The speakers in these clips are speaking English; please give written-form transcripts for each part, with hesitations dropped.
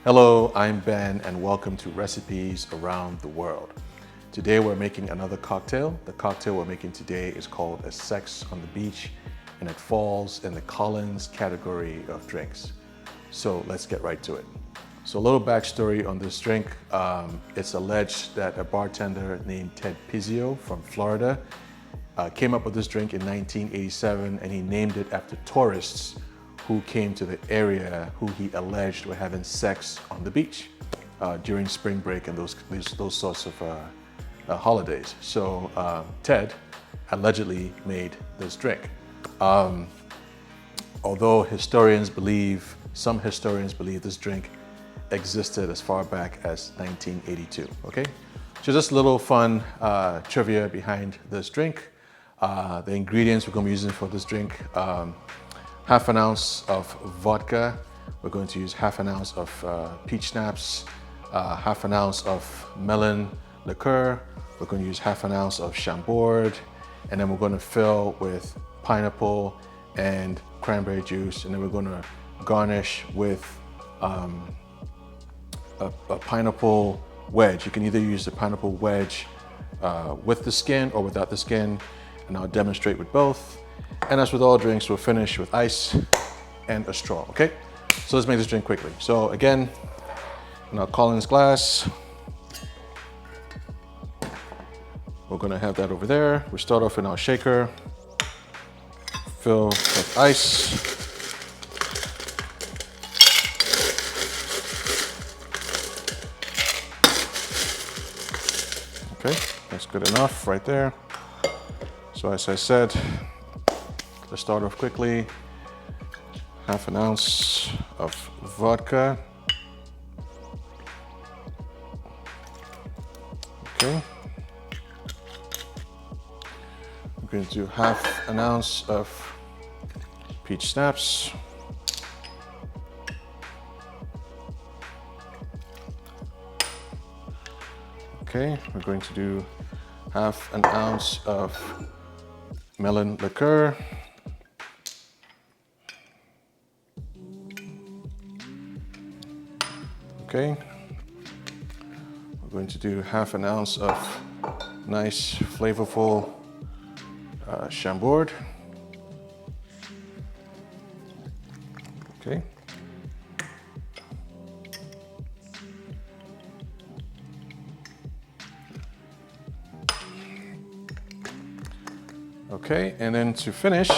Hello, I'm Ben and welcome to Recipes Around the World. Today we're making another cocktail. The cocktail we're making today is called a Sex on the Beach and it falls in the Collins category of drinks. So let's get right to it. So a little backstory on this drink. It's alleged that a bartender named Ted Pizzio from Florida came up with this drink in 1987 and he named it after tourists who came to the area who he alleged were having sex on the beach during spring break and those sorts of holidays. So Ted allegedly made this drink. Although some historians believe this drink existed as far back as 1982, okay? So just a little fun trivia behind this drink. The ingredients we're gonna be using for this drink, half an ounce of vodka. We're going to use half an ounce of Peach Schnapps, half an ounce of Melon Liqueur. We're going to use half an ounce of Chambord, and then we're going to fill with pineapple and cranberry juice, and then we're going to garnish with a pineapple wedge. You can either use the pineapple wedge with the skin or without the skin, and I'll demonstrate with both. And as with all drinks, we'll finish with ice and a straw, okay? So let's make this drink quickly. So again, in our Collins glass, we're gonna have that over there. We start off in our shaker, fill with ice. Okay, that's good enough right there. So as I said, let's start off quickly. Half an ounce of vodka. Okay. We're going to do half an ounce of Peach Schnapps. Okay, we're going to do half an ounce of Melon Liqueur. Okay, we're going to do half an ounce of nice flavorful Chambord. Okay. Okay, and then to finish,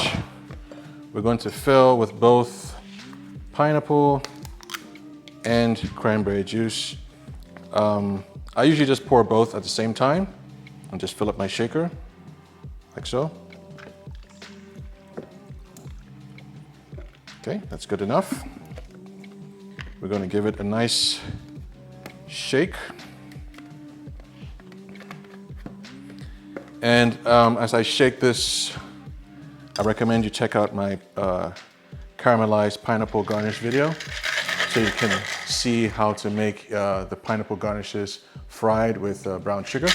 we're going to fill with both pineapple and cranberry juice. I usually just pour both at the same time and just fill up my shaker, like so. Okay, that's good enough. We're going to give it a nice shake. And as I shake this, I recommend you check out my caramelized pineapple garnish video so you can see how to make the pineapple garnishes fried with brown sugar.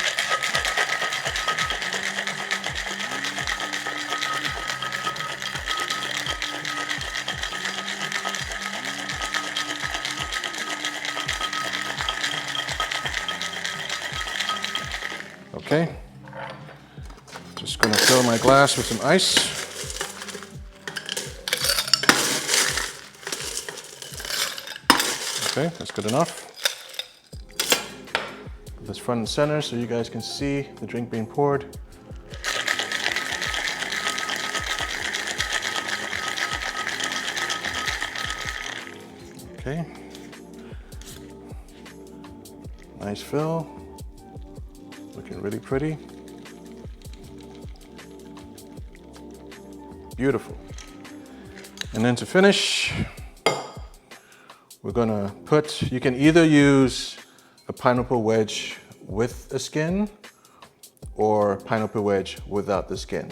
Okay. Just gonna fill my glass with some ice. Okay, that's good enough. Put this front and center so you guys can see the drink being poured. Okay. Nice fill. Looking really pretty. Beautiful. And then to finish, we're gonna put, you can either use a pineapple wedge with a skin or pineapple wedge without the skin.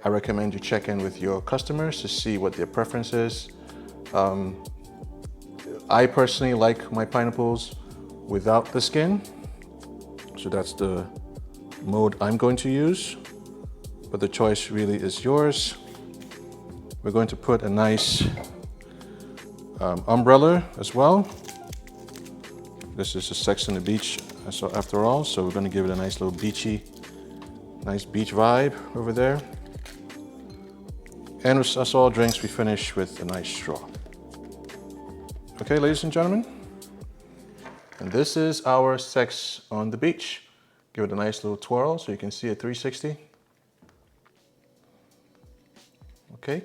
I recommend you check in with your customers to see what their preference is. I personally like my pineapples without the skin, so that's the mode I'm going to use, but the choice really is yours. We're going to put a nice umbrella as well. This is a Sex on the Beach, so after all, so we're gonna give it a nice little beachy, nice beach vibe over there. And as all drinks, we finish with a nice straw. Okay, ladies and gentlemen, and this is our Sex on the Beach. Give it a nice little twirl so you can see a 360. Okay,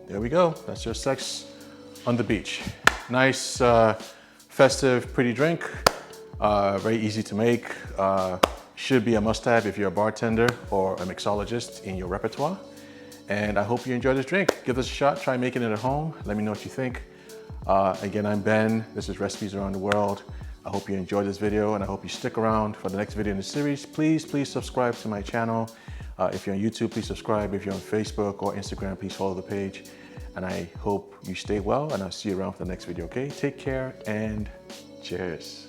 there we go. That's your Sex on the Beach. Nice, festive, pretty drink. Very easy to make. Should be a must-have if you're a bartender or a mixologist in your repertoire. And I hope you enjoy this drink. Give this a shot. Try making it at home. Let me know what you think. Again, I'm Ben. This is Recipes Around the World. I hope you enjoyed this video, and I hope you stick around for the next video in the series. Please subscribe to my channel. If you're on YouTube, please subscribe. If you're on Facebook or Instagram, please follow the page. And I hope you stay well, and I'll see you around for the next video, okay? Take care and cheers.